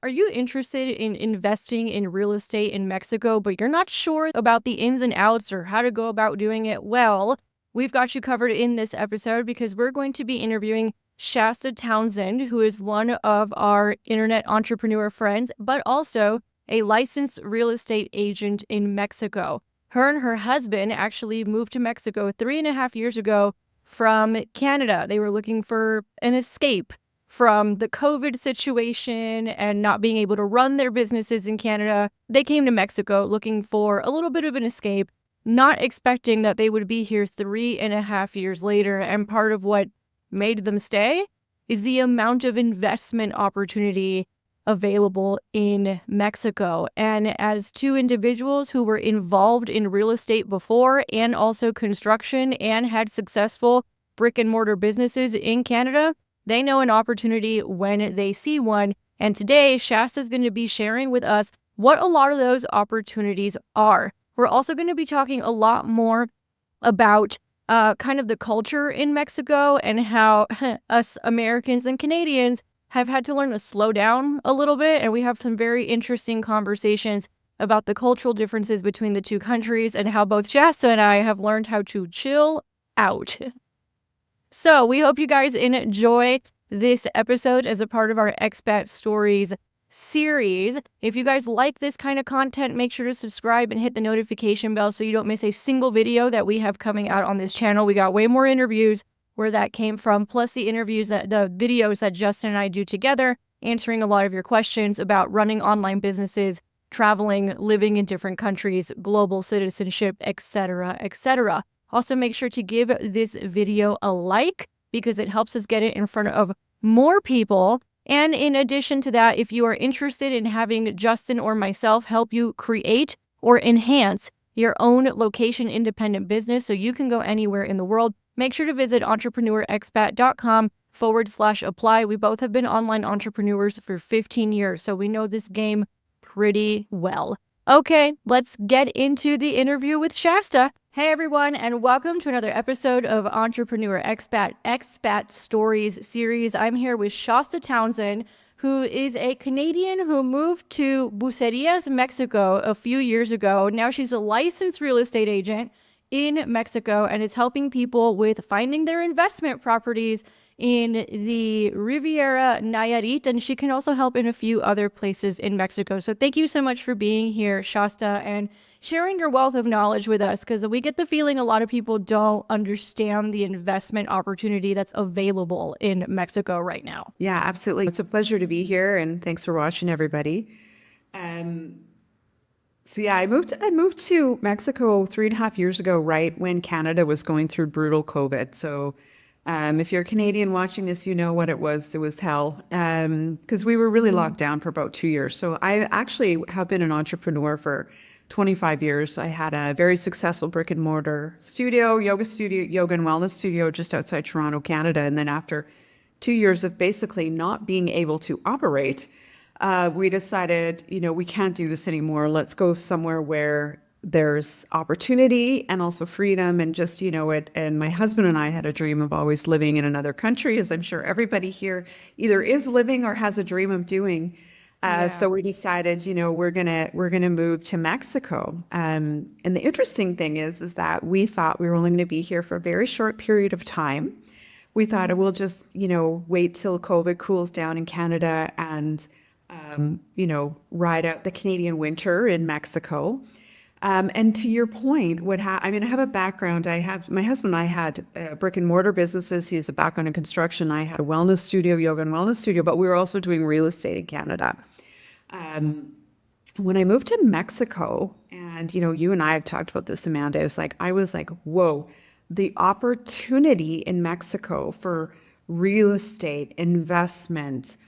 Are you interested in investing in real estate in Mexico, but you're not sure about the ins and outs or how to go about doing it? Well, we've got you covered in this episode because we're going to be interviewing Shasta Townsend, who is one of our internet entrepreneur friends, but also a licensed real estate agent in Mexico. Her and her husband actually moved to Mexico 3.5 years ago from Canada. They were looking for an escape from the COVID situation and not being able to run their businesses in Canada. They came to Mexico looking for a little bit of an escape, not expecting that they would be here 3.5 years later. And part of what made them stay is the amount of investment opportunity available in Mexico. And as two individuals who were involved in real estate before and also construction and had successful brick and mortar businesses in Canada, they know an opportunity when they see one. And today, Shasta is going to be sharing with us what a lot of those opportunities are. We're also going to be talking a lot more about kind of the culture in Mexico and how us Americans and Canadians have had to learn to slow down a little bit. And we have some very interesting conversations about the cultural differences between the two countries and how both Shasta and I have learned how to chill out. So we hope you guys enjoy this episode as a part of our Expat Stories series. If you guys like this kind of content, make sure to subscribe and hit the notification bell so you don't miss a single video that we have coming out on this channel. We got way more interviews where that came from, plus the videos that Justin and I do together, answering a lot of your questions about running online businesses, traveling, living in different countries, global citizenship, etc., etc. Also, make sure to give this video a like because it helps us get it in front of more people. And in addition to that, if you are interested in having Justin or myself help you create or enhance your own location-independent business so you can go anywhere in the world, make sure to visit entrepreneurexpat.com/apply. We both have been online entrepreneurs for 15 years, so we know this game pretty well. Okay, let's get into the interview with Shasta. Hey everyone, and welcome to another episode of Entrepreneur Expat Stories series. I'm here with Shasta Townsend, who is a Canadian who moved to Bucerias, Mexico a few years ago. Now she's a licensed real estate agent in Mexico and is helping people with finding their investment properties in the Riviera Nayarit, and she can also help in a few other places in Mexico. So thank you so much for being here, Shasta, and sharing your wealth of knowledge with us, because we get the feeling a lot of people don't understand the investment opportunity that's available in Mexico right now. Yeah, absolutely. It's a pleasure to be here, and thanks for watching, everybody. I moved to Mexico 3.5 years ago, right when Canada was going through brutal COVID. So if you're Canadian watching this, you know what it was. It was hell because we were really locked down for about 2 years. So I actually have been an entrepreneur for 25 years. I had a very successful brick and mortar yoga and wellness studio just outside Toronto, Canada. And then after 2 years of basically not being able to operate, we decided, we can't do this anymore. Let's go somewhere where there's opportunity and also freedom and just, it. And my husband and I had a dream of always living in another country, as I'm sure everybody here either is living or has a dream of doing. So we decided, we're gonna move to Mexico. And the interesting thing is that we thought we were only going to be here for a very short period of time. We thought we'll just, wait till COVID cools down in Canada and, ride out the Canadian winter in Mexico. And to your point, I have a background. My husband and I had brick and mortar businesses. He has a background in construction. I had a wellness studio, yoga and wellness studio, but we were also doing real estate in Canada. When I moved to Mexico, and you and I have talked about this, Amanda, I was like, whoa, the opportunity in Mexico for real estate investment,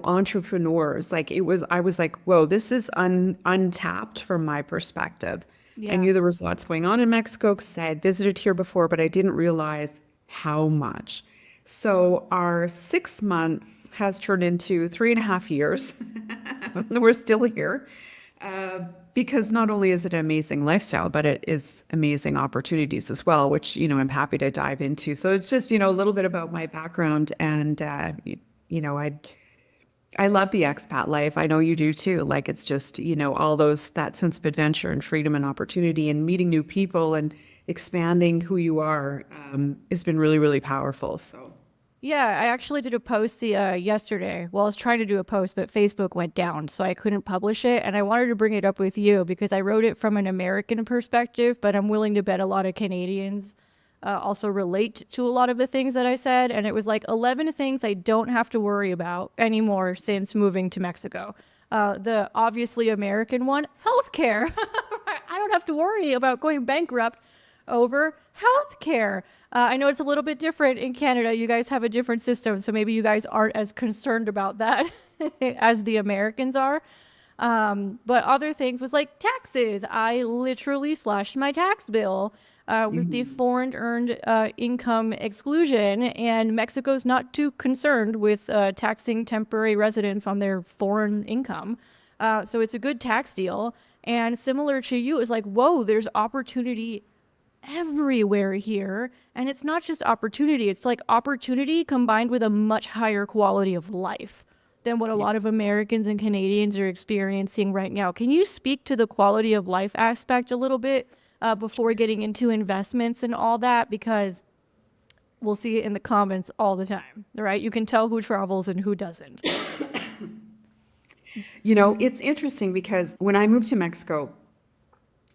entrepreneurs, I was like, whoa, this is untapped from my perspective. Yeah. I knew there was lots going on in Mexico because I had visited here before, but I didn't realize how much. So our 6 months has turned into 3.5 years. We're still here because not only is it an amazing lifestyle, but it is amazing opportunities as well, which, I'm happy to dive into. So it's just, a little bit about my background and, I love the expat life. I know you do too. Like it's just, all those, that sense of adventure and freedom and opportunity and meeting new people and expanding who you are has been really, really powerful. So, Yeah, I actually did a post yesterday. Well, I was trying to do a post, but Facebook went down, so I couldn't publish it. And I wanted to bring it up with you because I wrote it from an American perspective, but I'm willing to bet a lot of Canadians also relate to a lot of the things that I said. And it was like 11 things I don't have to worry about anymore since moving to Mexico. The obviously American one, healthcare. I don't have to worry about going bankrupt over healthcare. I know it's a little bit different in Canada. You guys have a different system, so maybe you guys aren't as concerned about that as the Americans are. But other things was like taxes. I literally slashed my tax bill with the mhm. foreign earned income exclusion, and Mexico's not too concerned with taxing temporary residents on their foreign income. So it's a good tax deal. And similar to you, it was like, whoa, there's opportunity everywhere here. And it's not just opportunity, it's like opportunity combined with a much higher quality of life than what a lot of Americans and Canadians are experiencing right now. Can you speak to the quality of life aspect a little bit before getting into investments and all that? Because we'll see it in the comments all the time, right? You can tell who travels and who doesn't. It's interesting because when I moved to Mexico,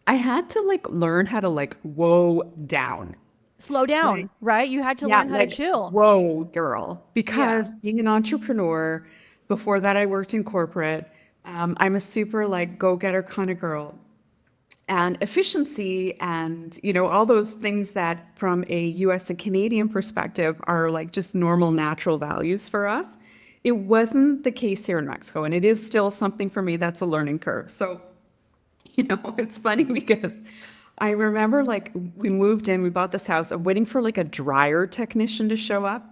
I had to like learn how to like whoa down. Slow Like, down, right? You had to yeah, learn how to like chill. whoa, girl. Yeah. Because being an entrepreneur, before that I worked in corporate. I'm a super like go-getter kind of girl. And efficiency and all those things that from a US and Canadian perspective are like just normal natural values for us. It wasn't the case here in Mexico, and it is still something for me that's a learning curve. So it's funny because I remember like we moved in, we bought this house, I'm waiting for like a dryer technician to show up.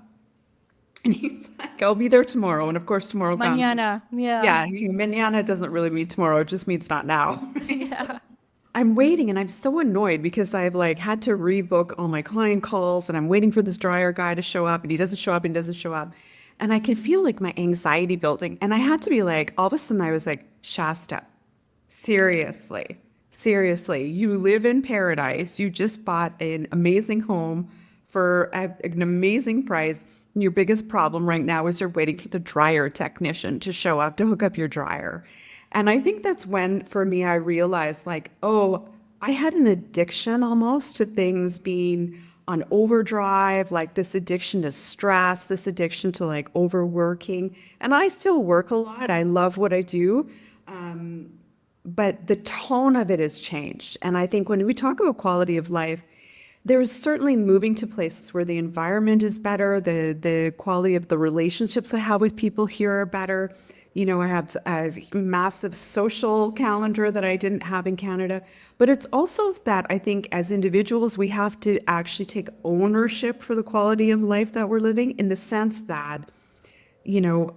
And he's like, I'll be there tomorrow. And of course, tomorrow comes. Mañana. Yeah. Yeah, mañana doesn't really mean tomorrow. It just means not now. Right? So Yeah. I'm waiting and I'm so annoyed because I've like had to rebook all my client calls and I'm waiting for this dryer guy to show up and he doesn't show up and doesn't show up. And I can feel like my anxiety building. And I had to be like, all of a sudden I was like, Shasta, seriously, seriously, you live in paradise. You just bought an amazing home for an amazing price. And your biggest problem right now is you're waiting for the dryer technician to show up to hook up your dryer. And I think that's when, for me, I realized like, oh, I had an addiction almost to things being on overdrive, like this addiction to stress, this addiction to like overworking. And I still work a lot. I love what I do. But the tone of it has changed. And I think when we talk about quality of life, there is certainly moving to places where the environment is better, the quality of the relationships I have with people here are better. I have a massive social calendar that I didn't have in Canada. But it's also that I think as individuals, we have to actually take ownership for the quality of life that we're living in the sense that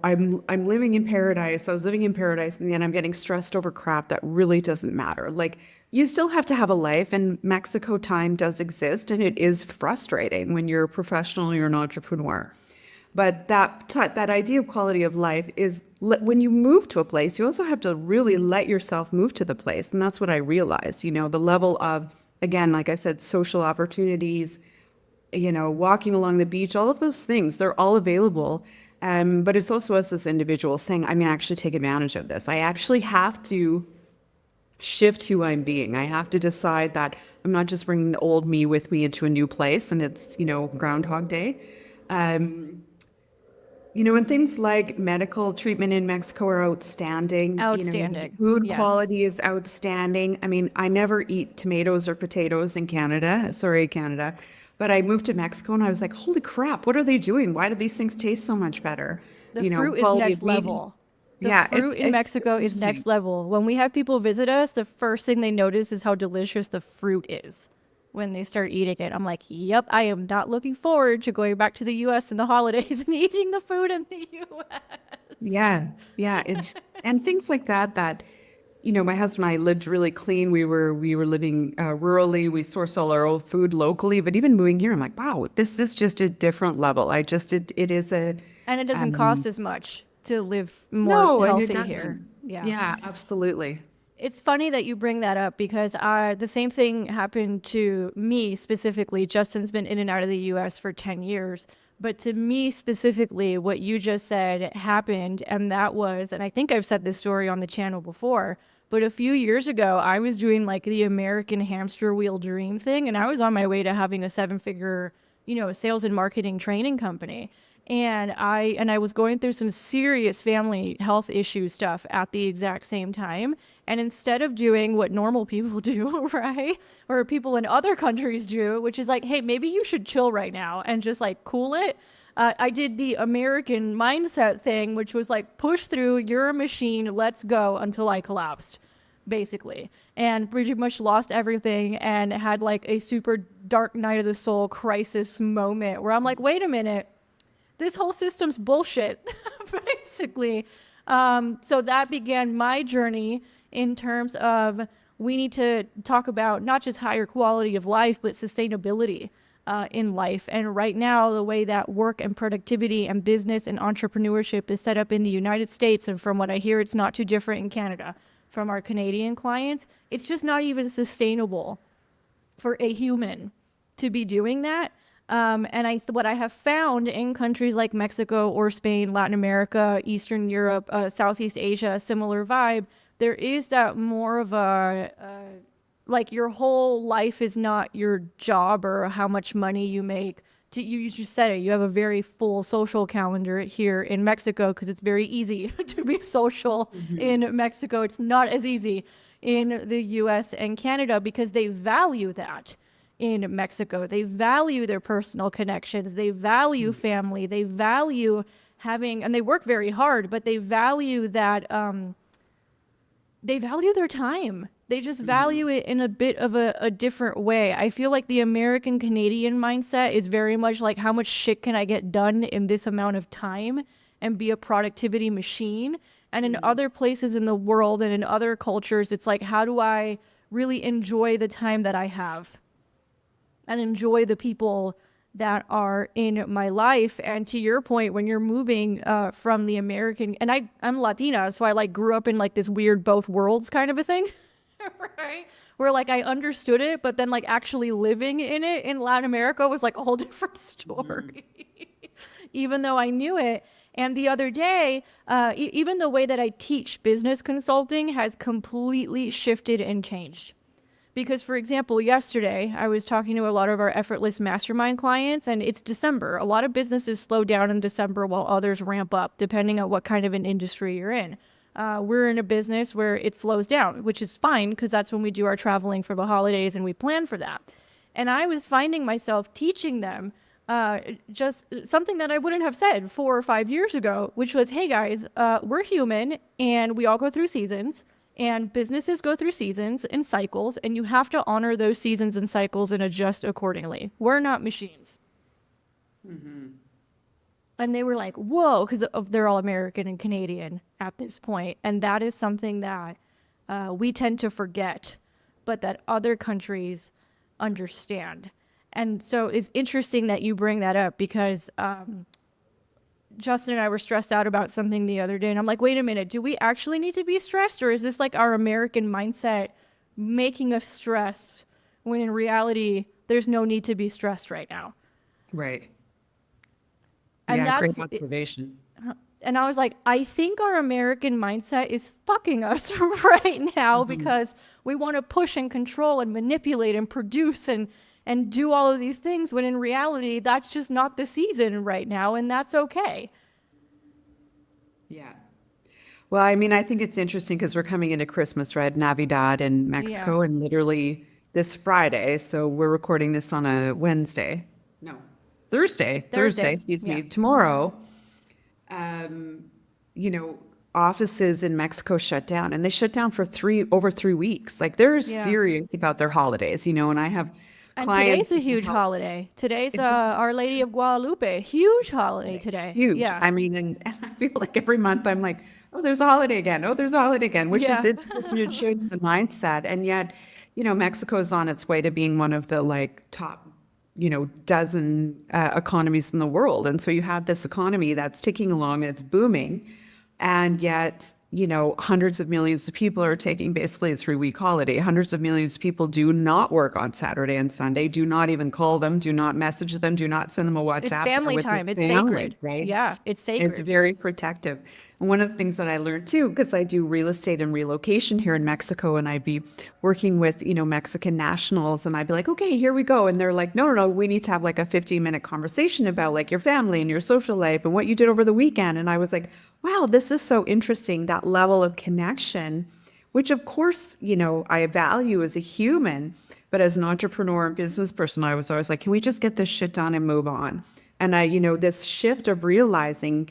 I'm living in paradise. I was living in paradise, and then I'm getting stressed over crap that really doesn't matter. Like you still have to have a life, and Mexico time does exist, and it is frustrating when you're a professional, you're an entrepreneur. But that idea of quality of life is when you move to a place, you also have to really let yourself move to the place, and that's what I realized. The level of, again, like I said, social opportunities, walking along the beach, all of those things, they're all available. But it's also us as individuals saying, I'm going to actually take advantage of this. I actually have to shift who I'm being. I have to decide that I'm not just bringing the old me with me into a new place and it's, Groundhog Day. Um, and things like medical treatment in Mexico are outstanding. The Outstanding. food Yes. quality is outstanding. I mean, I never eat tomatoes or potatoes in Canada. Sorry, Canada. But I moved to Mexico and I was like, holy crap, what are they doing? Why do these things taste so much better? The fruit is Quality next of meat. level. The Yeah, fruit in it's Mexico is interesting. next level. When we have people visit us, the first thing they notice is how delicious the fruit is when they start eating it. I'm like, yep, I am not looking forward to going back to the US in the holidays and eating the food in the US. Yeah, yeah, it's and things like that my husband and I lived really clean. We were living rurally. We source all our own food locally. But even moving here, I'm like, wow, this is just a different level. It is a And it doesn't cost um, as much. to live more No, and it healthy here. doesn't. Yeah. Yeah, absolutely. It's funny that you bring that up because the same thing happened to me specifically. Justin's been in and out of the US for 10 years. But to me specifically, what you just said happened. And that was, and I think I've said this story on the channel before, but a few years ago, I was doing like the American hamster wheel dream thing. And I was on my way to having a 7-figure, sales and marketing training company. And I was going through some serious family health issue stuff at the exact same time. And instead of doing what normal people do, right? Or people in other countries do, which is like, hey, maybe you should chill right now and just like cool it. I did the American mindset thing, which was like, push through, you're a machine, let's go, until I collapsed, basically. And pretty much lost everything and had like a super dark night of the soul crisis moment where I'm like, wait a minute, this whole system's bullshit, basically. So that began my journey in terms of we need to talk about not just higher quality of life, but sustainability in life. And right now, the way that work and productivity and business and entrepreneurship is set up in the United States, and from what I hear, it's not too different in Canada from our Canadian clients, it's just not even sustainable for a human to be doing that. And what I have found in countries like Mexico or Spain, Latin America, Eastern Europe, Southeast Asia, similar vibe, there is that more of a, like your whole life is not your job or how much money you make. You just said it, you have a very full social calendar here in Mexico because it's very easy to be social in Mexico. It's not as easy in the US and Canada because they value that. In Mexico, they value their personal connections, they value family, they value having, and they work very hard, but they value that, they value their time. They just value it in a bit of a different way. I feel like the American Canadian mindset is very much like, how much shit can I get done in this amount of time and be a productivity machine? And in other places in the world and in other cultures, it's like, how do I really enjoy the time that I have and enjoy the people that are in my life? And to your point, when you're moving from the American, and I'm Latina, so I like grew up in like this weird both worlds kind of a thing, right? Where like I understood it, but then like actually living in it in Latin America was like a whole different story, even though I knew it. And the other day, even the way that I teach business consulting has completely shifted and changed. Because, for example, yesterday I was talking to a lot of our effortless mastermind clients, and it's December. A lot of businesses slow down in December while others ramp up, depending on what kind of an industry you're in. We're in a business where it slows down, which is fine because that's when we do our traveling for the holidays and we plan for that. And I was finding myself teaching them just something that I wouldn't have said 4 or 5 years ago, which was, hey guys, we're human and we all go through seasons. And businesses go through seasons and cycles, and you have to honor those seasons and cycles and adjust accordingly. We're not machines. And they were like, whoa, because they're all American and Canadian at this point. And that is something that we tend to forget, but that other countries understand. And so it's interesting that you bring that up because Justin and I were stressed out about something the other day, and I'm like, wait a minute, do we actually need to be stressed, or is this like our American mindset making us stressed when in reality there's no need to be stressed right now? Right. And Yeah, that's great observation. and I was like, I think our American mindset is fucking us right now because we want to push and control and manipulate and produce and do all of these things when in reality that's just not the season right now, and that's okay. Yeah. Well, I mean, I think it's interesting because we're coming into Christmas, right? Navidad in Yeah. Mexico, and literally this Friday. So we're recording this on a Wednesday. No, Thursday, Thursday. excuse Yeah. me. Tomorrow, um, you know, offices in Mexico shut down, and they shut down for over 3 weeks. Like they're Yeah. serious about their holidays, and I have And today's clients a who say huge how holiday. Today's it's a Our Lady of Guadalupe. Huge holiday today. huge. Yeah. I mean, and I feel like every month I'm like, oh, there's a holiday again. Oh, there's a holiday again, which is, Yeah. it's just, it shows the mindset. And yet, Mexico is on its way to being one of the like top, dozen economies in the world. And so you have this economy that's ticking along, it's booming. And yet, hundreds of millions of people are taking basically a 3-week holiday. Hundreds of millions of people do not work on Saturday and Sunday, do not even call them, do not message them, do not send them a It's WhatsApp. They're family with their time. It's family, sacred. right? Yeah, it's It's sacred. very protective. And one of the things that I learned too, because I do real estate and relocation here in Mexico, and I'd be working with, Mexican nationals, and I'd be like, okay, here we go. And they're like, no, no, no, we need to have like a 15-minute conversation about like your family and your social life and what you did over the weekend. And I was like, wow, this is so interesting, that level of connection, which of course, I value as a human, but as an entrepreneur and business person, I was always like, can we just get this shit done and move on? And this shift of realizing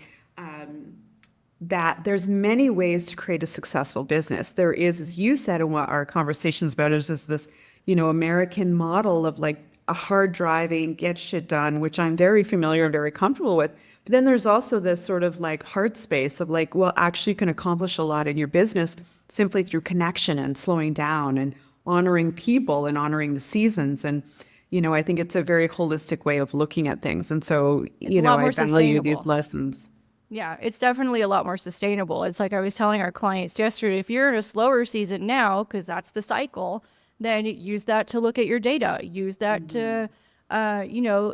that there's many ways to create a successful business. There is, as you said, and what our conversations about is this, American model of like a hard driving, get shit done, which I'm very familiar and very comfortable with. But then there's also this sort of like heart space of like, well, actually you can accomplish a lot in your business simply through connection and slowing down and honoring people and honoring the seasons. And, I think it's a very holistic way of looking at things. And so, It's a lot I more value these sustainable. lessons. Yeah, it's definitely a lot more sustainable. It's like I was telling our clients yesterday, if you're in a slower season now, because that's the cycle, then use that to look at your data. Use that to,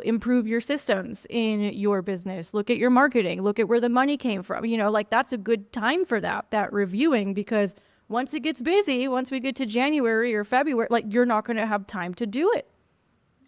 improve your systems in your business. Look at your marketing. Look at where the money came from. Like that's a good time for that reviewing, because once it gets busy, once we get to January or February, like you're not going to have time to do it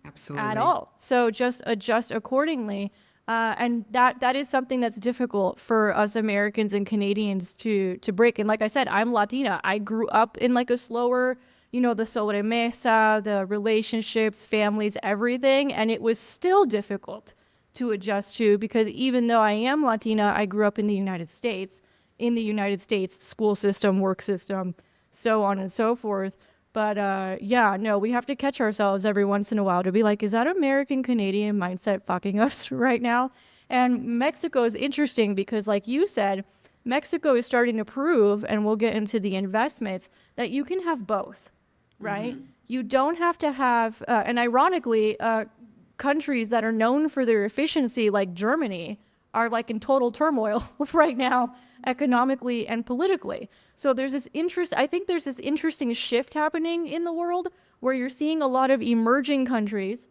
at Absolutely. all. So just adjust accordingly. And that is something that's difficult for us Americans and Canadians to break. And like I said, I'm Latina. I grew up in like a slower, the sobremesa, the relationships, families, everything. And it was still difficult to adjust to, because even though I am Latina, I grew up in the United States, school system, work system, so on and so forth. But yeah, no, we have to catch ourselves every once in a while to be like, is that American Canadian mindset fucking us right now? And Mexico is interesting because, like you said, Mexico is starting to prove, and we'll get into the investments, that you can have both, right? You don't have to have, and ironically, countries that are known for their efficiency, like Germany, are like in total turmoil right now, economically and politically. So I think there's this interesting shift happening in the world where you're seeing a lot of emerging countries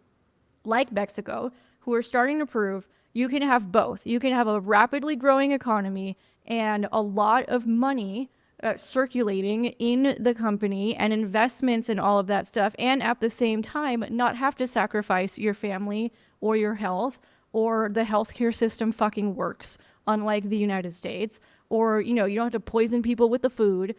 like Mexico who are starting to prove you can have both. You can have a rapidly growing economy and a lot of money circulating in the company and investments and all of that stuff, and at the same time not have to sacrifice your family or your health, or the healthcare system fucking works, unlike the United States, or you don't have to poison people with the food.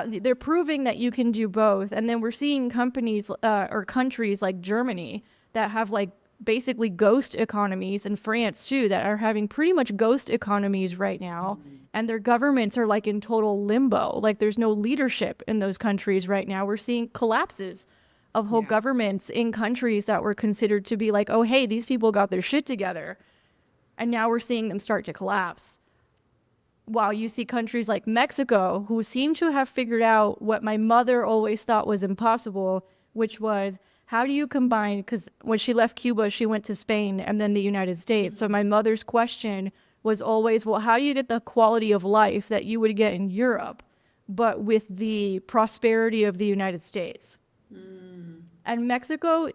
They're proving that you can do both. And then we're seeing companies or countries like Germany that have like basically ghost economies, and France too, that are having pretty much ghost economies right now, and their governments are like in total limbo. Like there's no leadership in those countries right now. We're seeing collapses of whole Yeah. governments in countries that were considered to be like, oh hey, these people got their shit together, and now we're seeing them start to collapse. While you see countries like Mexico, who seem to have figured out what my mother always thought was impossible, which was, how do you combine, because when she left Cuba, she went to Spain and then the United States. So my mother's question was always, well, how do you get the quality of life that you would get in Europe, but with the prosperity of the United States? And Mexico,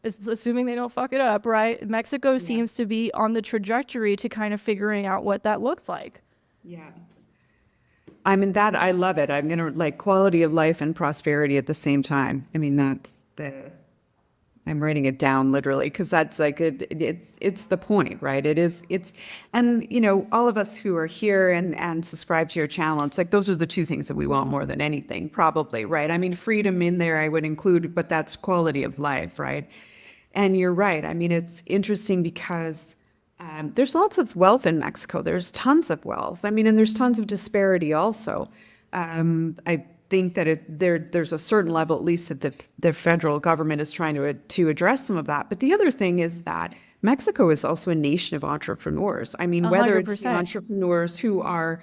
assuming they don't fuck it up, right? Mexico Yeah. seems to be on the trajectory to kind of figuring out what that looks like. Yeah. I mean, that I love it. I'm going to like quality of life and prosperity at the same time. I mean, I'm writing it down literally because that's like it's the point, right? And all of us who are here and subscribe to your channel, it's like those are the two things that we want more than anything, probably, right? I mean, freedom in there I would include, but that's quality of life, right? And you're right. I mean, it's interesting because there's lots of wealth in Mexico. There's tons of wealth. I mean, and there's tons of disparity also. I think that there's a certain level, at least, that the federal government is trying to address some of that. But the other thing is that Mexico is also a nation of entrepreneurs. I mean, A whether hundred it's the percent. entrepreneurs who are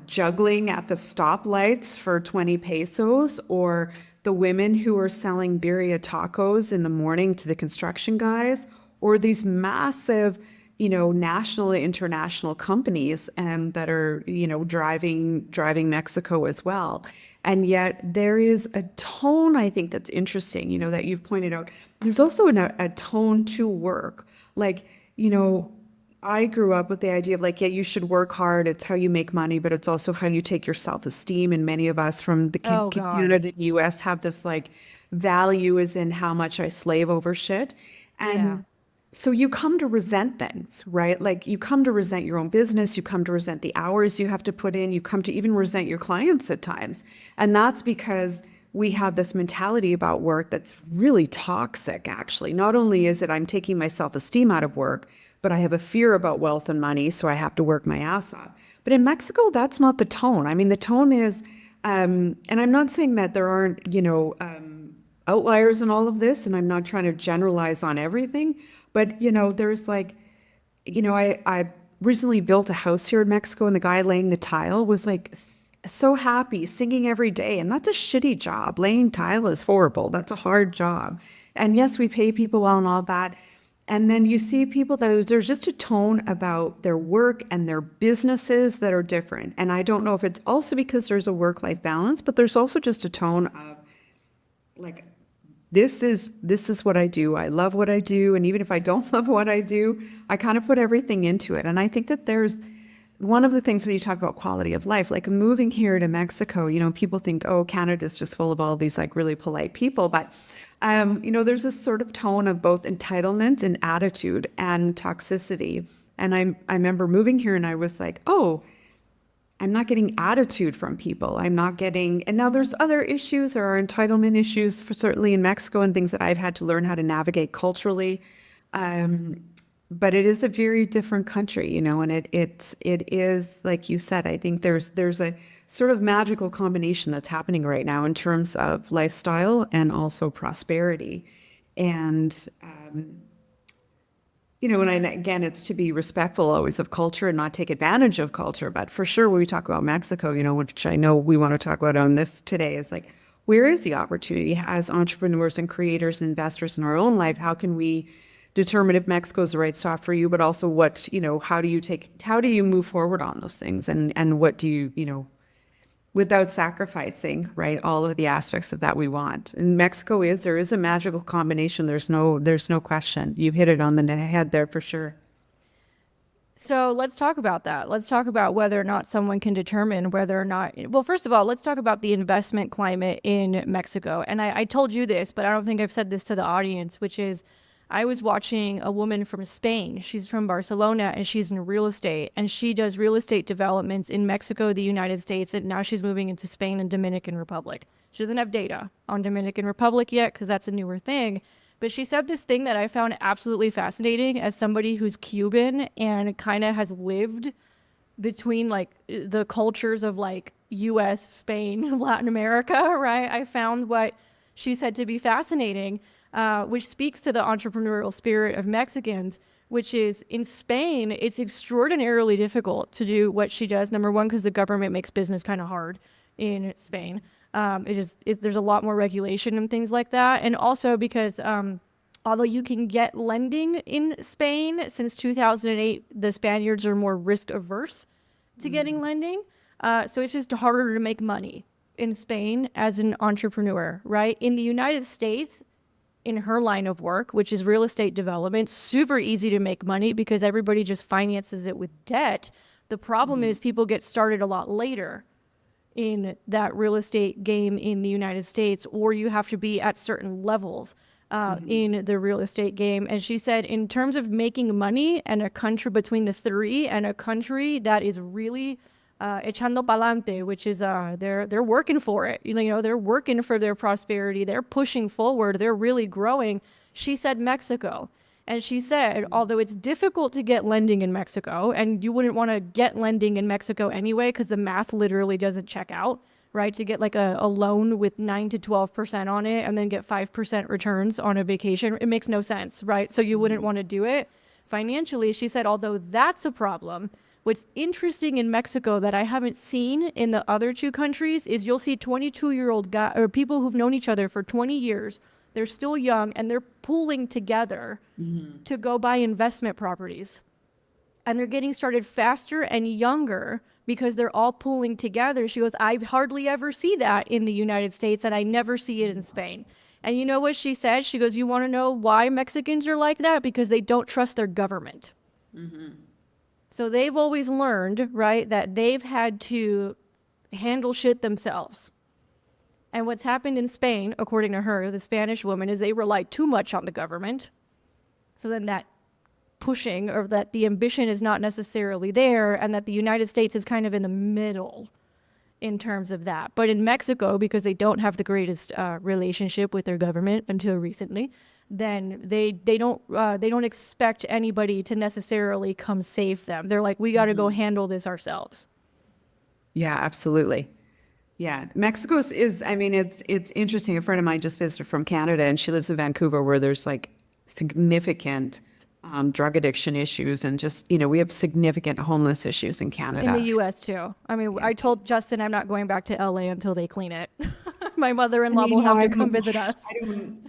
juggling at the stoplights for 20 pesos, or the women who are selling birria tacos in the morning to the construction guys, or these massive national and international companies that are, driving Mexico as well. And yet there is a tone, I think, that's interesting, that you've pointed out. There's also a tone to work. Like, I grew up with the idea of like, yeah, you should work hard. It's how you make money, but it's also how you take your self-esteem. And many of us from the Oh God. Canada and US have this like value is in how much I slave over shit. Yeah. And so you come to resent things, right? Like you come to resent your own business, you come to resent the hours you have to put in, you come to even resent your clients at times. And that's because we have this mentality about work that's really toxic, actually. Not only is it I'm taking my self-esteem out of work, but I have a fear about wealth and money, so I have to work my ass off. But in Mexico, that's not the tone. I mean, the tone is, and I'm not saying that there aren't, outliers in all of this, and I'm not trying to generalize on everything, but there's like, I recently built a house here in Mexico, and the guy laying the tile was like so happy, singing every day, and that's a shitty job. Laying tile is horrible. That's a hard job. And yes, we pay people well and all that. And then you see people that there's just a tone about their work and their businesses that are different. And I don't know if it's also because there's a work-life balance, but there's also just a tone of like, this is what I do. I love what I do. And even if I don't love what I do, I kind of put everything into it. And I think that there's one of the things when you talk about quality of life, like moving here to Mexico, people think, oh, Canada's just full of all these like really polite people. But, there's this sort of tone of both entitlement and attitude and toxicity. And I remember moving here and I was like, oh, I'm not getting attitude from people. I'm not getting, and now there's other issues. There are entitlement issues for certainly in Mexico and things that I've had to learn how to navigate culturally. But it is a very different country, and it is, like you said, I think there's a sort of magical combination that's happening right now in terms of lifestyle and also prosperity. And, and again, it's to be respectful always of culture and not take advantage of culture. But for sure, when we talk about Mexico, which I know we want to talk about on this today, is like, where is the opportunity as entrepreneurs and creators and investors in our own life? How can we determine if Mexico is the right spot for you, but also how do you move forward on those things? And what do you, without sacrificing, right, all of the aspects of that we want. And Mexico there is a magical combination. There's no question. You hit it on the head there for sure. So let's talk about that. Let's talk about whether or not someone can determine whether or not. Well, first of all, let's talk about the investment climate in Mexico. And I told you this, but I don't think I've said this to the audience, which is I was watching a woman from Spain. She's from Barcelona and she's in real estate. And she does real estate developments in Mexico, the United States, and now she's moving into Spain and Dominican Republic. She doesn't have data on Dominican Republic yet because that's a newer thing. But she said this thing that I found absolutely fascinating as somebody who's Cuban and kind of has lived between like the cultures of like US, Spain, Latin America, right? I found what she said to be fascinating, which speaks to the entrepreneurial spirit of Mexicans, which is in Spain, it's extraordinarily difficult to do what she does. Number one, because the government makes business kind of hard in Spain. There's a lot more regulation and things like that. And also because although you can get lending in Spain, since 2008, the Spaniards are more risk averse to getting lending. So it's just harder to make money in Spain as an entrepreneur, right? In the United States, in her line of work, which is real estate development, super easy to make money because everybody just finances it with debt. The problem is people get started a lot later in that real estate game in the United States, or you have to be at certain levels in the real estate game. And she said, in terms of making money and a country between the three and a country that is really echando pa'lante, which is they're working for it. They're working for their prosperity. They're pushing forward. They're really growing. She said Mexico. And she said, although it's difficult to get lending in Mexico, and you wouldn't want to get lending in Mexico anyway, because the math literally doesn't check out, right? To get like a loan with 9 to 12% on it and then get 5% returns on a vacation, it makes no sense, right? So you wouldn't want to do it financially. She said, although that's a problem, what's interesting in Mexico that I haven't seen in the other two countries is you'll see 22-year-old guys or people who've known each other for 20 years. They're still young and they're pooling together to go buy investment properties. and they're getting started faster and younger because they're all pooling together. She goes, I hardly ever see that in the United States, and I never see it in Spain. And you know what she said? She goes, you want to know why Mexicans are like that? Because they don't trust their government. So they've always learned, right, that they've had to handle shit themselves. And what's happened in Spain, according to her, the Spanish woman, is they rely too much on the government. So then that pushing, or that the ambition is not necessarily there, and that the United States is kind of in the middle in terms of that. But in Mexico, because they don't have the greatest relationship with their government until recently, then they don't expect anybody to necessarily come save them. They're like, we got to go handle this ourselves. Yeah, absolutely. Yeah, Mexico is, I mean, it's interesting. A friend of mine just visited from Canada, and she lives in Vancouver, where there's like significant drug addiction issues, and just, we have significant homeless issues in Canada. In the U.S. too. I mean, I told Justin I'm not going back to L.A. until they clean it. My mother-in-law will have to come visit us.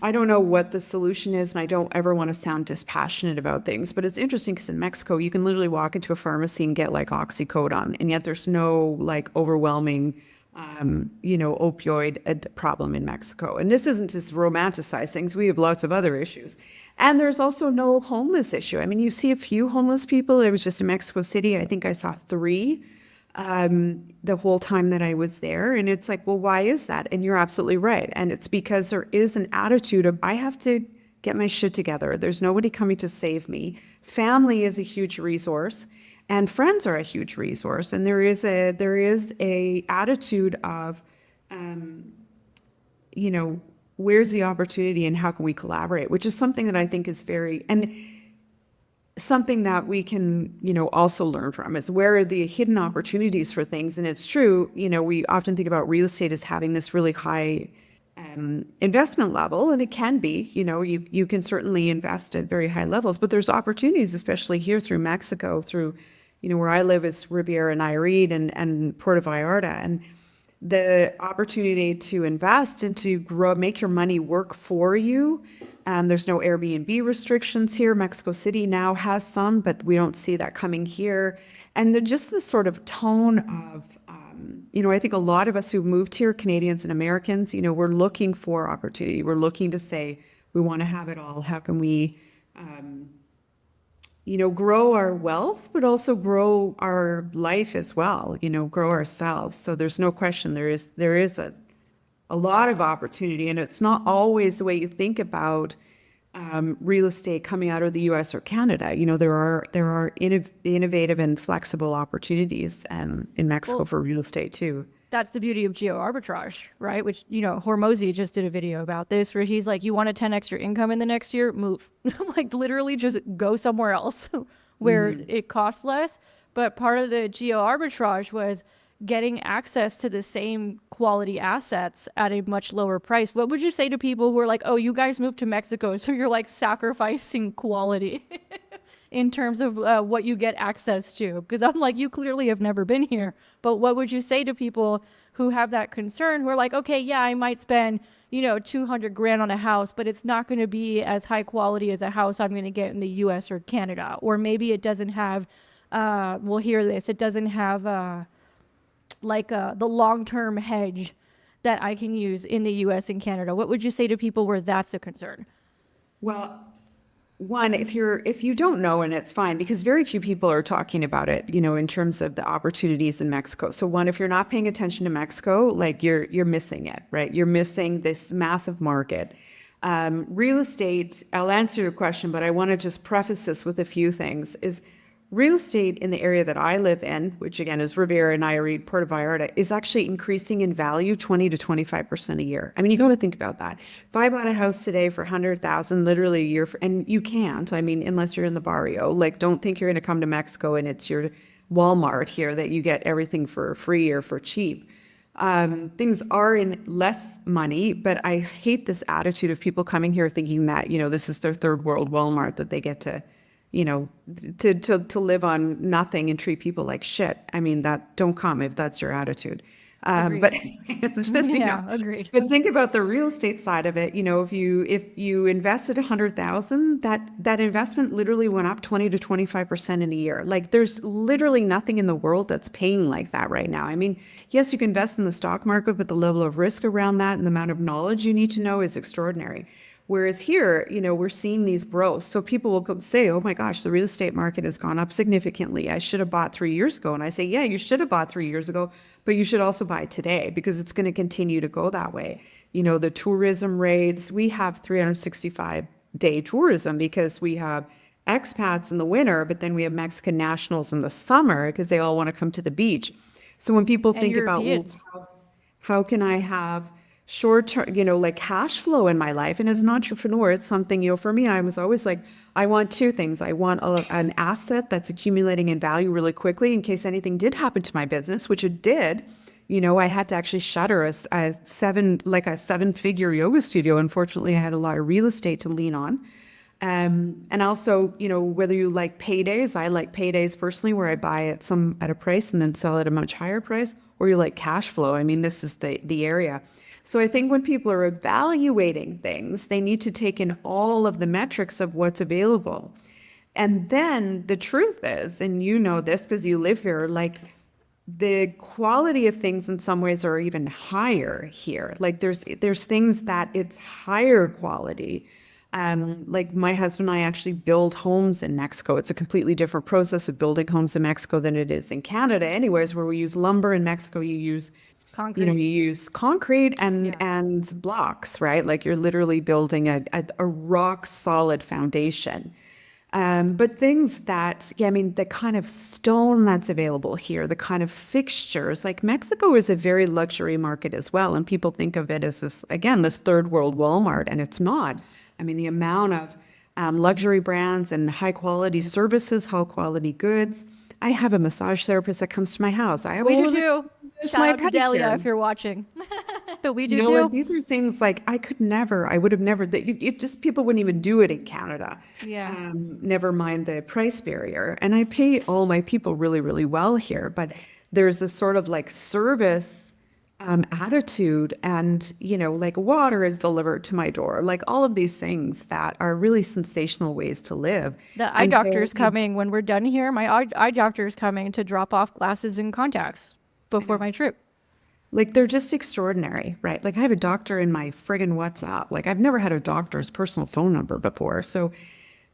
I don't know what the solution is, and I don't ever want to sound dispassionate about things, but it's interesting because in Mexico, you can literally walk into a pharmacy and get like oxycodone, and yet there's no like overwhelming opioid problem in Mexico. And this isn't just romanticize things. We have lots of other issues. And there's also no homeless issue. I mean, you see a few homeless people. I was just in Mexico City. I think I saw 3 the whole time that I was there. And it's like, well, why is that? And you're absolutely right. And it's because there is an attitude of, I have to get my shit together. There's nobody coming to save me. Family is a huge resource. And friends are a huge resource, and there is a attitude of, where's the opportunity and how can we collaborate, which is something that I think is and something that we can, also learn from, is where are the hidden opportunities for things. And it's true, we often think about real estate as having this really high investment level, and it can be, you can certainly invest at very high levels, but there's opportunities, especially here through Mexico, through, where I live is Riviera Nayarit and Puerto Vallarta, and the opportunity to invest and to grow, make your money work for you. There's no Airbnb restrictions here. Mexico City now has some, but we don't see that coming here. And just the sort of tone of, I think a lot of us who've moved here, Canadians and Americans, we're looking for opportunity. We're looking to say, we want to have it all. How can we, grow our wealth, but also grow our life as well, grow ourselves. So there's no question there is a lot of opportunity, and it's not always the way you think about real estate coming out of the U.S. or Canada. There are innovative and flexible opportunities in Mexico for real estate too. That's the beauty of geo arbitrage, right? Which, Hormozy just did a video about this, where he's like, you want to 10x your income in the next year? Move. Like, literally just go somewhere else where it costs less. But part of the geo arbitrage was getting access to the same quality assets at a much lower price. What would you say to people who are like, oh, you guys moved to Mexico, so you're like sacrificing quality in terms of what you get access to? Because I'm like, you clearly have never been here. But what would you say to people who have that concern, who are like, okay, yeah, I might spend, 200 grand on a house, but it's not going to be as high quality as a house I'm going to get in the US or Canada. Or maybe it doesn't have, it doesn't have the long-term hedge that I can use in the US and Canada. What would you say to people where that's a concern? Well, one, if you don't know, and it's fine, because very few people are talking about it, in terms of the opportunities in Mexico. So one, if you're not paying attention to Mexico, like you're missing it, right? You're missing this massive market. Real estate, I'll answer your question, but I want to just preface this with a few things, is real estate in the area that I live in, which again is Riviera, Nayarit, Puerto Vallarta, is actually increasing in value 20 to 25% a year. I mean, you got to think about that. If I bought a house today for 100,000, literally a year, and you can't, I mean, unless you're in the barrio, like don't think you're going to come to Mexico and it's your Walmart here that you get everything for free or for cheap. Things are in less money, but I hate this attitude of people coming here thinking that, this is their third world Walmart, that they get to to live on nothing and treat people like shit. I mean, don't come if that's your attitude. But Agreed. it's just, Yeah, agreed. but think about the real estate side of it. If you invested 100,000, that investment literally went up 20 to 25% in a year. Like there's literally nothing in the world that's paying like that right now. I mean, yes, you can invest in the stock market, but the level of risk around that and the amount of knowledge you need to know is extraordinary. Whereas here, we're seeing these growths. So people will say, oh my gosh, the real estate market has gone up significantly. I should have bought 3 years ago. And I say, yeah, you should have bought 3 years ago, but you should also buy today because it's going to continue to go that way. The tourism rates, we have 365-day tourism because we have expats in the winter, but then we have Mexican nationals in the summer because they all want to come to the beach. So when people And think about, well, Europeans. how can I have short term, like cash flow in my life? And as an entrepreneur, it's something, for me, I was always like, I want two things. I want an asset that's accumulating in value really quickly in case anything did happen to my business, which it did. I had to actually shutter a 7-figure yoga studio. Unfortunately, I had a lot of real estate to lean on. And also, whether you like paydays, I like paydays personally, where I buy at a price and then sell at a much higher price, or you like cash flow. I mean, this is the area. So I think when people are evaluating things, they need to take in all of the metrics of what's available. And then the truth is, and you know this because you live here, like the quality of things in some ways are even higher here. Like there's things that it's higher quality. Like my husband and I actually build homes in Mexico. It's a completely different process of building homes in Mexico than it is in Canada. Anyways, where we use lumber in Mexico, you Concrete. use concrete and Yeah. and blocks, right? Like you're literally building a rock solid foundation. But things that, yeah, I mean, the kind of stone that's available here, the kind of fixtures, like Mexico is a very luxury market as well. And people think of it as this, again, this third world Walmart, and it's not. I mean, the amount of luxury brands and high quality services, high quality goods. I have a massage therapist that comes to my house. I have a We do woman too. that does Shout my out to Delia if pedicures. you're watching. But we do Like too. these are things like I would have never, that it just, people wouldn't even do it in Canada. Yeah. Never mind the price barrier. And I pay all my people really, really well here, but there's a sort of like service attitude and, like water is delivered to my door, like all of these things that are really sensational ways to live. The eye And so doctor's coming when we're done here. My eye doctor's coming to drop off glasses and contacts before my trip. like they're just extraordinary, right? Like I have a doctor in my friggin' WhatsApp. Like I've never had a doctor's personal phone number before. So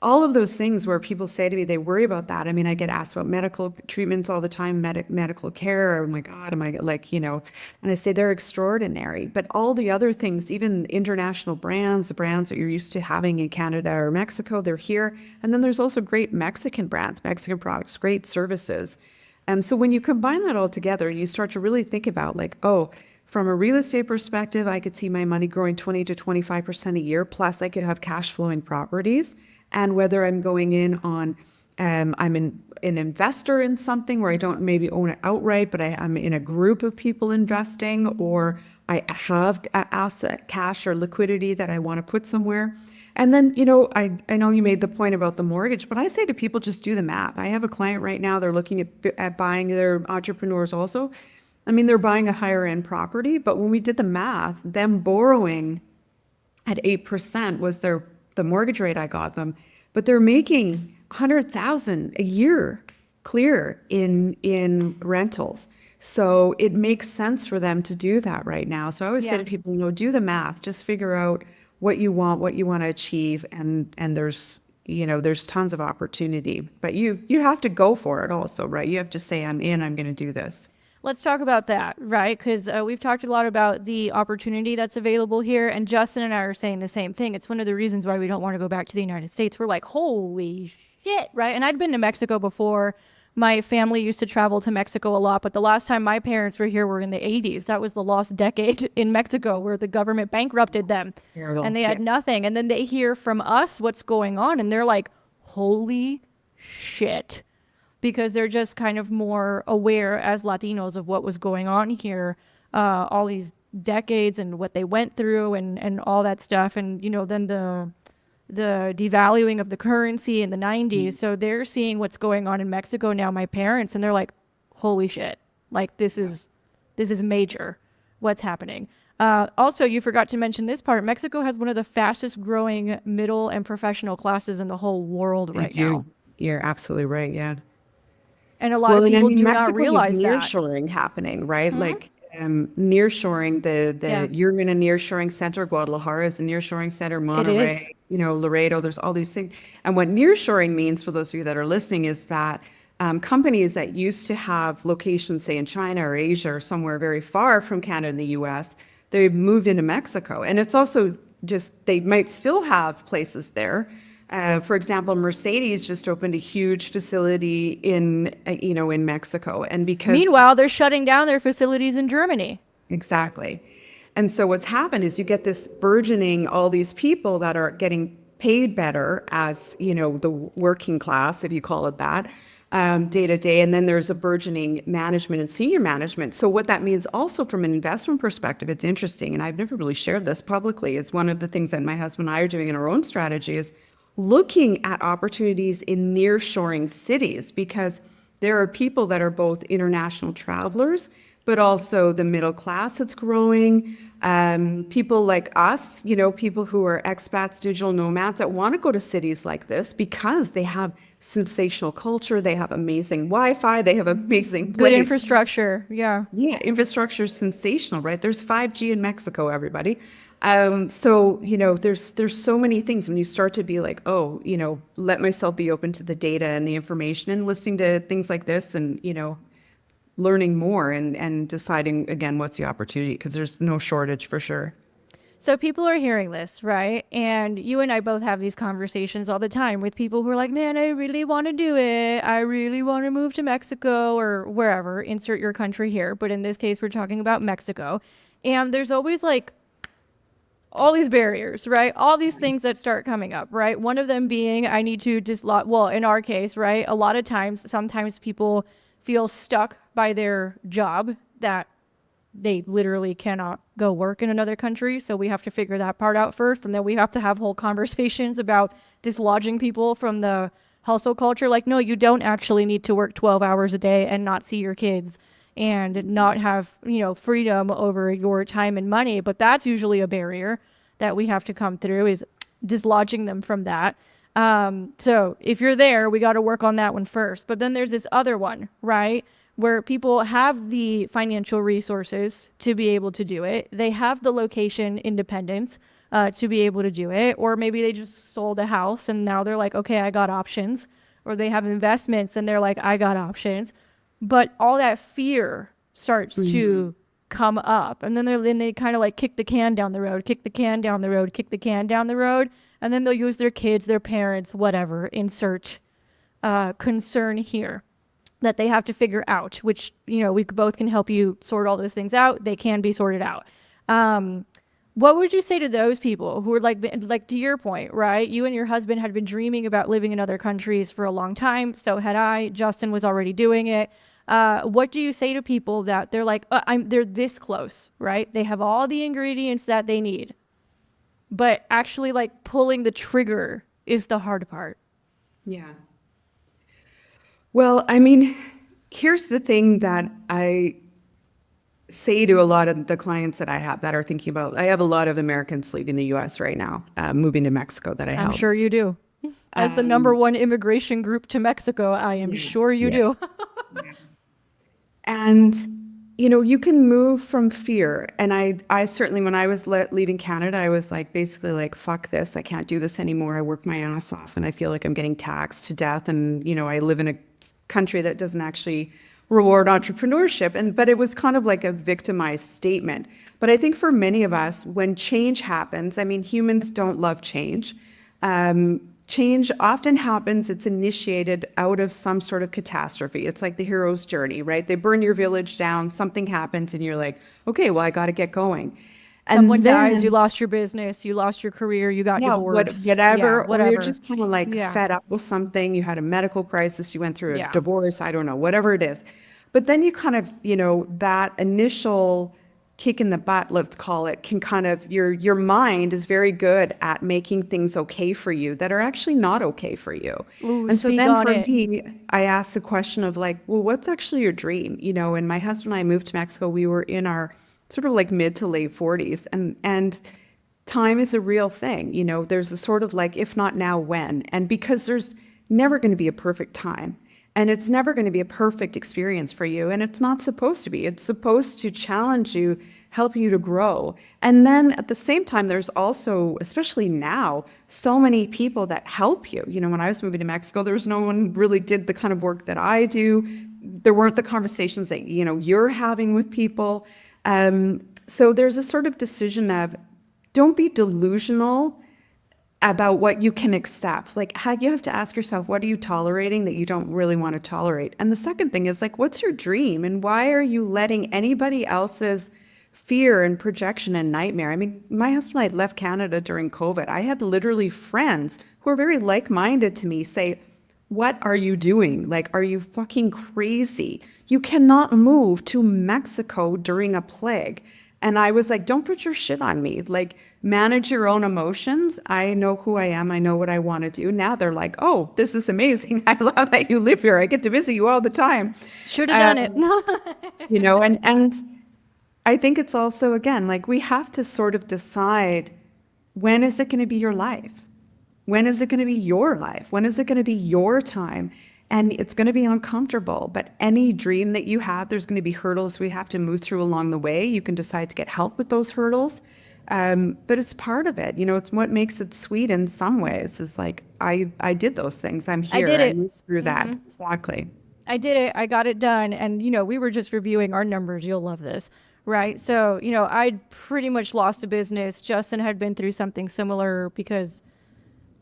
all of those things where people say to me, they worry about that. I mean, I get asked about medical treatments all the time, medical care. Oh my God, am I like, and I say they're extraordinary. But all the other things, even international brands, the brands that you're used to having in Canada or Mexico, they're here. And then there's also great Mexican brands, Mexican products, great services. So when you combine that all together, you start to really think about like, oh, from a real estate perspective, I could see my money growing 20 to 25% a year. Plus, I could have cash flowing properties. And whether I'm going in on, an investor in something where I don't maybe own it outright, but I'm in a group of people investing, or I have asset, cash or liquidity that I want to put somewhere. And then, I know you made the point about the mortgage, but I say to people, just do the math. I have a client right now, they're looking at buying, their entrepreneurs also. I mean, they're buying a higher end property, but when we did the math, them borrowing at 8% was the mortgage rate I got them, but they're making 100,000 a year clear in rentals. So it makes sense for them to do that right now. So I always say Yeah. to people, do the math, just figure out what you want to achieve, and there's tons of opportunity. But you have to go for it also, right? You have to say, I'm in, I'm going to do this. Let's talk about that, right? Because we've talked a lot about the opportunity that's available here, and Justin and I are saying the same thing. It's one of the reasons why we don't want to go back to the United States. We're like, holy shit, right? And I'd been to Mexico before. My family used to travel to Mexico a lot, but the last time my parents were here were in the 80s. That was the lost decade in Mexico where the government bankrupted them and Terrible. they Yeah. had nothing. And then they hear from us what's going on, and they're like, holy shit, because they're just kind of more aware as Latinos of what was going on here, all these decades and what they went through and all that stuff. And, then the devaluing of the currency in the 90s. So they're seeing what's going on in Mexico now, my parents, and they're like, holy shit, like this is This is major what's happening. Also, you forgot to mention this part. Mexico has one of the fastest growing middle and professional classes in the whole world They right now. do. You're absolutely right. Yeah. And a lot Well, of and I people mean, do not Mexico has realize that. nearshoring happening, right? Hmm. Like nearshoring, Yeah, you're in a nearshoring center. Guadalajara is a nearshoring center. it is. Monterrey, Laredo. There's all these things. And what nearshoring means for those of you that are listening is that companies that used to have locations, say in China or Asia or somewhere very far from Canada and the U.S., they moved into Mexico. And it's also just they might still have places there. For example, Mercedes just opened a huge facility in Mexico, and because Meanwhile, they're shutting down their facilities in Germany. exactly, and so what's happened is you get this burgeoning, all these people that are getting paid better as the working class, if you call it that, day to day, and then there's a burgeoning management and senior management. So what that means also from an investment perspective, it's interesting, and I've never really shared this publicly. It's one of the things that my husband and I are doing in our own strategy is looking at opportunities in nearshoring cities because there are people that are both international travelers, but also the middle class that's growing. People like us, people who are expats, digital nomads that want to go to cities like this because they have sensational culture, they have amazing Wi-Fi, they have amazing Good places. infrastructure. Yeah. Yeah, infrastructure is sensational, right? There's 5G in Mexico, everybody. There's so many things when you start to be like, oh, let myself be open to the data and the information and listening to things like this and, learning more and deciding again what's the opportunity because there's no shortage for sure. So people are hearing this, right? And you and I both have these conversations all the time with people who are like, man, I really want to do it. I really want to move to Mexico or wherever, insert your country here. But in this case, we're talking about Mexico. And there's always like all these barriers, right? All these things that start coming up, right? One of them being I need to dislodge, well, in our case, right? A lot of times, sometimes people feel stuck by their job that they literally cannot go work in another country. So we have to figure that part out first. And then we have to have whole conversations about dislodging people from the hustle culture. Like, no, you don't actually need to work 12 hours a day and not see your kids and not have, freedom over your time and money. But that's usually a barrier that we have to come through is dislodging them from that. So if you're there, we got to work on that one first. But then there's this other one, right? Where people have the financial resources to be able to do it. They have the location independence to be able to do it. Or maybe they just sold a house and now they're like, okay, I got options. Or they have investments and they're like, I got options. But all that fear starts to come up. And then they kind of like kick the can down the road, kick the can down the road, kick the can down the road. And then they'll use their kids, their parents, whatever, insert concern here that they have to figure out, which, we both can help you sort all those things out. They can be sorted out. What would you say to those people who are like to your point, right? You and your husband had been dreaming about living in other countries for a long time. So had I. Justin was already doing it. What do you say to people that they're like, they're this close, right? They have all the ingredients that they need, but actually like pulling the trigger is the hard part. Yeah. Well, I mean, here's the thing that I say to a lot of the clients that I have that are thinking about. I have a lot of Americans leaving the U.S. right now, moving to Mexico that I I'm help. sure you do. As the number one immigration group to Mexico, I am sure you Yeah. do. And you can move from fear. And I certainly, when I was leaving Canada, I was like, basically like, fuck this. I can't do this anymore. I work my ass off and I feel like I'm getting taxed to death. And, I live in a country that doesn't actually reward entrepreneurship. But it was kind of like a victimized statement. But I think for many of us, when change happens, I mean, humans don't love change. Change often happens, it's initiated out of some sort of catastrophe. It's like the hero's journey, right? They burn your village down, something happens, and you're like, okay, well, I got to get going. Someone And dies, you then, lost your business, you lost your career, you got yeah, divorced. Yeah, whatever, or you're whatever. just kind of like Yeah. fed up with something. You had a medical crisis, you went through a Yeah. divorce, I don't know, whatever it is. But then you kind of, that initial kick in the butt, let's call it, can kind of your mind is very good at making things okay for you that are actually not okay for you. Ooh, And so speak then on for it. me, I asked the question of like, well, what's actually your dream? You know, and my husband and I moved to Mexico. We were in our sort of like mid to late 40s, and time is a real thing. You know, there's a sort of like, if not now, when? And because there's never going to be a perfect time. And it's never going to be a perfect experience for you. And it's not supposed to be. It's supposed to challenge you, help you to grow. And then at the same time, there's also, especially now, so many people that help you. You know, when I was moving to Mexico, there was no one really did the kind of work that I do. There weren't the conversations that, you know, you're having with people. So there's a sort of decision of don't be delusional about what you can accept. Like, how you have to ask yourself, what are you tolerating that you don't really want to tolerate? And the second thing is like, what's your dream? And why are you letting anybody else's fear and projection and nightmare? I mean, my husband and I left Canada during COVID. I had literally friends who are very like-minded to me say, what are you doing? Like, are you fucking crazy? You cannot move to Mexico during a plague. And I was like, don't put your shit on me. Like, manage your own emotions. I know who I am. I know what I want to do. Now they're like, oh, this is amazing. I love that you live here. I get to visit you all the time. Should have done it. Um, you know, and I think it's also, again, like we have to sort of decide, when is it going to be your life? When is it going to be your life? When is it going to be your time? And it's going to be uncomfortable, but any dream that you have, there's going to be hurdles we have to move through along the way. You can decide to get help with those hurdles. But it's part of it. You know, it's what makes it sweet in some ways is like, I did those things. I'm I here. did I it. moved through that. Exactly. I did it. I got it done. And, you know, we were just reviewing our numbers. You'll love this. Right. So, you know, I'd pretty much lost a business. Justin had been through something similar because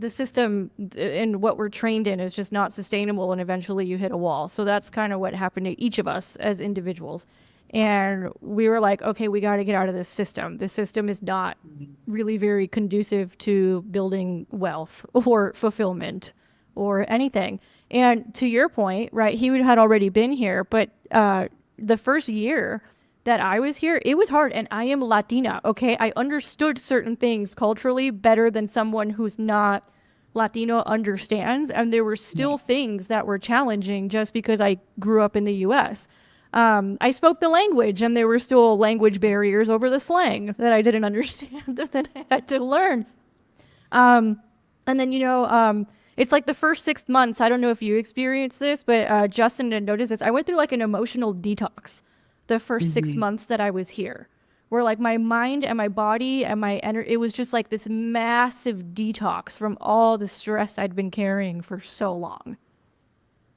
the system and what we're trained in is just not sustainable. And eventually you hit a wall. So that's kind of what happened to each of us as individuals. And we were like, okay, we got to get out of this system. This system is not really very conducive to building wealth or fulfillment or anything. And to your point, right, he had already been here, but the first year that I was here, it was hard. And I am Latina, okay? I understood certain things culturally better than someone who's not Latino understands. And there were still things that were challenging just because I grew up in the US. I spoke the language, and there were still language barriers over the slang that I didn't understand that I had to learn. And then, you know, it's like the first 6 months. I don't know if you experienced this, but Justin had noticed this. I went through like an emotional detox the first 6 months that I was here, where like my mind and my body and my energy, it was just like this massive detox from all the stress I'd been carrying for so long.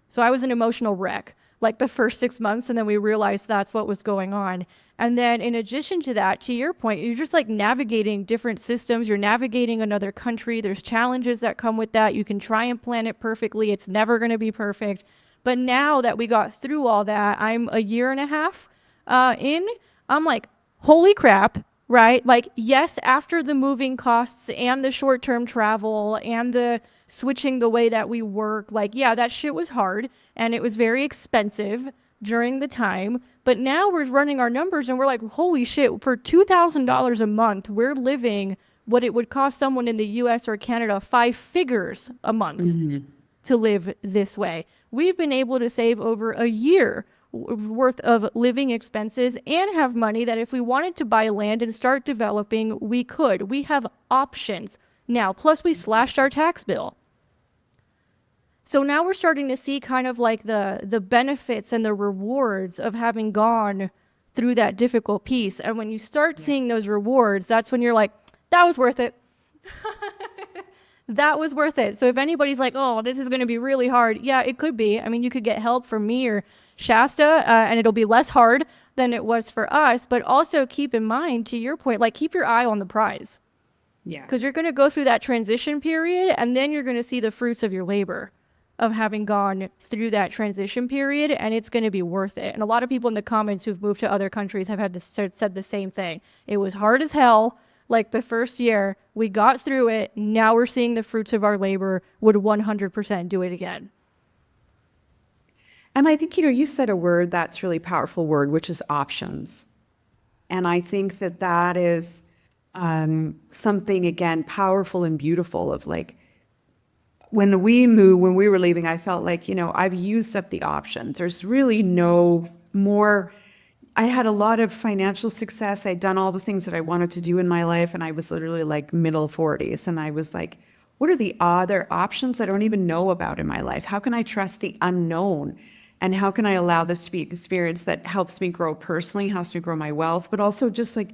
So I was an emotional wreck like the first 6 months, and then we realized that's what was going on. And then in addition to that, to your point, you're just like navigating different systems. You're navigating another country. There's challenges that come with that. You can try and plan it perfectly. It's never going to be perfect. But now that we got through all that, I'm a year and a half in, I'm like, holy crap, right? Like, yes, after the moving costs and the short-term travel and the switching the way that we work, like, yeah, that shit was hard and it was very expensive during the time. But now we're running our numbers and we're like, holy shit, for $2,000 a month, we're living what it would cost someone in the US or Canada 5 figures a month to live this way. We've been able to save over a year worth of living expenses and have money that if we wanted to buy land and start developing, we could. We have options now. Plus, we slashed our tax bill. So now we're starting to see kind of like the benefits and the rewards of having gone through that difficult piece. And when you start seeing those rewards, that's when you're like, that was worth it. That was worth it. So if anybody's like, oh, this is going to be really hard. Yeah, it could be. I mean, you could get help from me or Shasta, and it'll be less hard than it was for us. But also keep in mind, to your point, like keep your eye on the prize. Yeah. Because you're going to go through that transition period, and then you're going to see the fruits of your labor of having gone through that transition period, and it's going to be worth it. And a lot of people in the comments who've moved to other countries have said the same thing. It was hard as hell. Like the first year, we got through it. Now we're seeing the fruits of our labor. Would 100% do it again. And I think, you know, you said a word that's really powerful word, which is options. And I think that that is something, again, powerful and beautiful of like, when we moved, when we were leaving, I felt like, I've used up the options. There's really no more. I had a lot of financial success. I'd done all the things that I wanted to do in my life. And I was literally like middle 40s. And I was like, what are the other options I don't even know about in my life? How can I trust the unknown? And how can I allow this to be an experience that helps me grow personally, helps me grow my wealth, but also just like,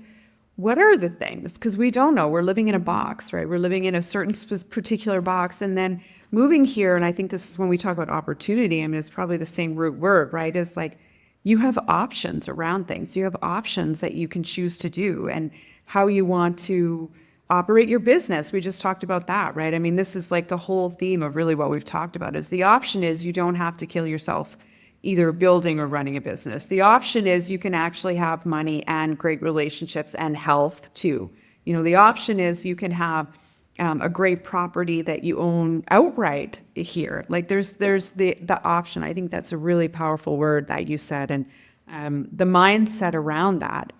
what are the things? Because we don't know. We're living in a box, right? We're living in a certain particular box. And then moving here, and I think this is when we talk about opportunity, I mean, it's probably the same root word, right? Is like, you have options around things. You have options that you can choose to do and how you want to operate your business. We just talked about that, right? I mean, this is like the whole theme of really what we've talked about is the option is you don't have to kill yourself either building or running a business. The option is you can actually have money and great relationships and health too. The option is you can have a great property that you own outright here. Like there's the option. I think that's a really powerful word that you said, and the mindset around that.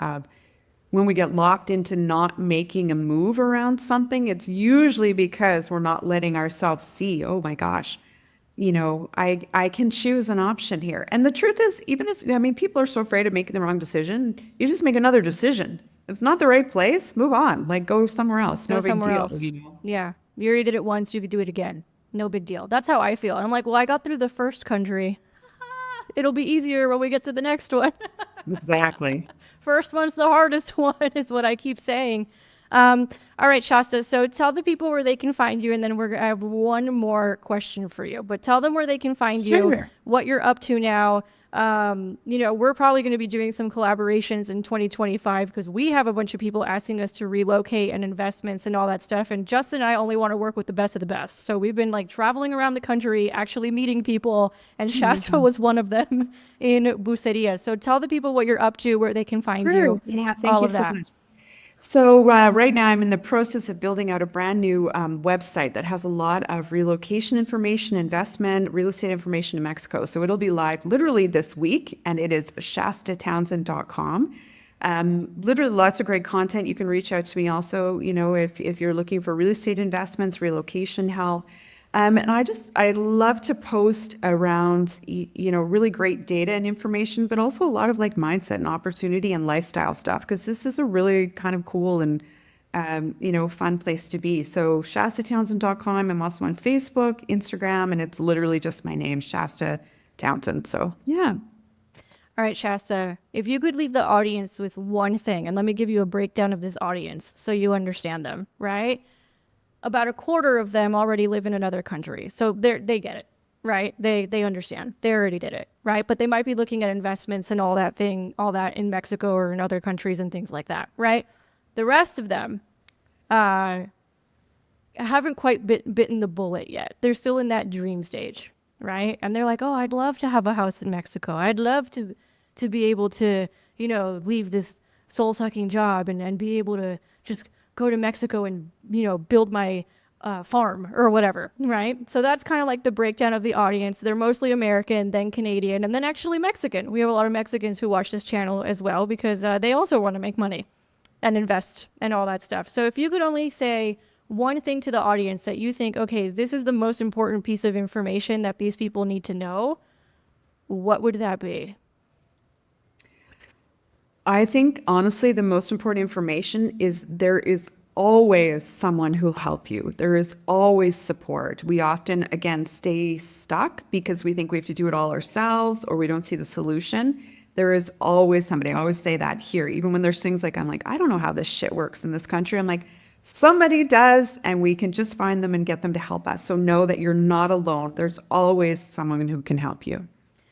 When we get locked into not making a move around something, it's usually because we're not letting ourselves see, oh my gosh, I can choose an option here. And the truth is, even if, I mean, people are so afraid of making the wrong decision, you just make another decision. If it's not the right place, move on. Like go somewhere else. Go No big somewhere deal. else. Yeah. You already did it once, you could do it again. No big deal. That's how I feel. And I'm like, well, I got through the first country. It'll be easier when we get to the next one. Exactly. First one's the hardest one, is what I keep saying. All right, Shasta. So tell the people where they can find you, and then I have one more question for you. But tell them where they can find you, Sure. what you're up to now. We're probably going to be doing some collaborations in 2025 because we have a bunch of people asking us to relocate and investments and all that stuff. And Justin and I only want to work with the best of the best. So we've been like traveling around the country, actually meeting people, and Shasta was one of them in Buceria. So tell the people what you're up to, where they can find Sure. you, Yeah, thank all you of so that. much. So right now I'm in the process of building out a brand new website that has a lot of relocation information, investment, real estate information in Mexico. So it'll be live literally this week, and it is shastatownsend.com. Literally lots of great content. You can reach out to me also, if you're looking for real estate investments, relocation help. And I love to post around, really great data and information, but also a lot of like mindset and opportunity and lifestyle stuff, because this is a really kind of cool and, fun place to be. So shastatownsend.com. I'm also on Facebook, Instagram, and it's literally just my name, Shasta Townsend. So yeah. All right, Shasta, if you could leave the audience with one thing, and let me give you a breakdown of this audience so you understand them, right? About a quarter of them already live in another country. So they get it, right? They understand. They already did it, right? But they might be looking at investments and all that in Mexico or in other countries and things like that, right? The rest of them haven't quite bitten the bullet yet. They're still in that dream stage, right? And they're like, oh, I'd love to have a house in Mexico. I'd love to be able to, leave this soul-sucking job and be able to just go to Mexico and, build my farm or whatever, right? So that's kind of like the breakdown of the audience. They're mostly American, then Canadian, and then actually Mexican. We have a lot of Mexicans who watch this channel as well because they also want to make money and invest and all that stuff. So if you could only say one thing to the audience that you think, okay, this is the most important piece of information that these people need to know, what would that be? I think honestly, the most important information is there is always someone who'll help you. There is always support. We often, again, stay stuck because we think we have to do it all ourselves or we don't see the solution. There is always somebody. I always say that here, even when there's things like, I'm like, I don't know how this shit works in this country. I'm like, somebody does, and we can just find them and get them to help us. So know that you're not alone. There's always someone who can help you.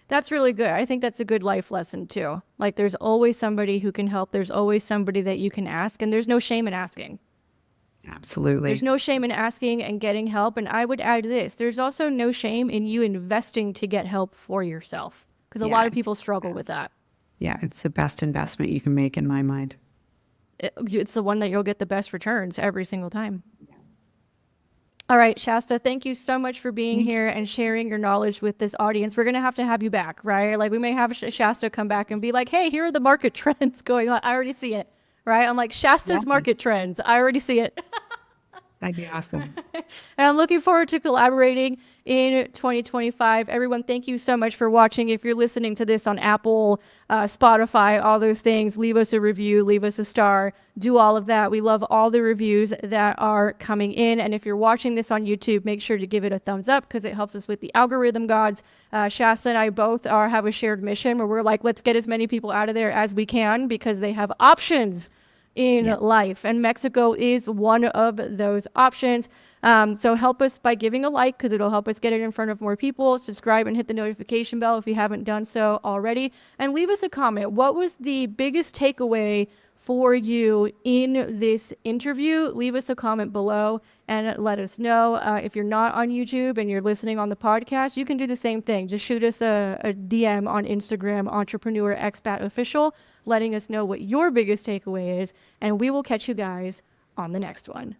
That's really good. I think that's a good life lesson too. Like there's always somebody who can help. There's always somebody that you can ask, and there's no shame in asking. Absolutely. There's no shame in asking and getting help. And I would add this, there's also no shame in you investing to get help for yourself, because a lot of people struggle with that. Yeah, it's the best investment you can make in my mind. It's the one that you'll get the best returns every single time. All right, Shasta, thank you so much for being Thank here and sharing your knowledge with this audience. We're going to have you back, right? Like, we may have Shasta come back and be like, hey, here are the market trends going on. I already see it, right? I'm like, Shasta's Yes, market trends. I already see it. that'd be awesome. And I'm looking forward to collaborating in 2025. Everyone, thank you so much for watching. If you're listening to this on Apple, Spotify, all those things, leave us a review, leave us a star, do all of that. We love all the reviews that are coming in. And if you're watching this on YouTube, make sure to give it a thumbs up because it helps us with the algorithm gods. Shasta and I both have a shared mission where we're like, let's get as many people out of there as we can because they have options in Yeah. life, and Mexico is one of those options. So help us by giving a like because it'll help us get it in front of more people. Subscribe and hit the notification bell if you haven't done so already, and leave us a comment. What was the biggest takeaway for you in this interview? Leave us a comment below and let us know. If you're not on YouTube and you're listening on the podcast, you can do the same thing. Just shoot us a DM on Instagram, Entrepreneur Expat Official, letting us know what your biggest takeaway is, and we will catch you guys on the next one.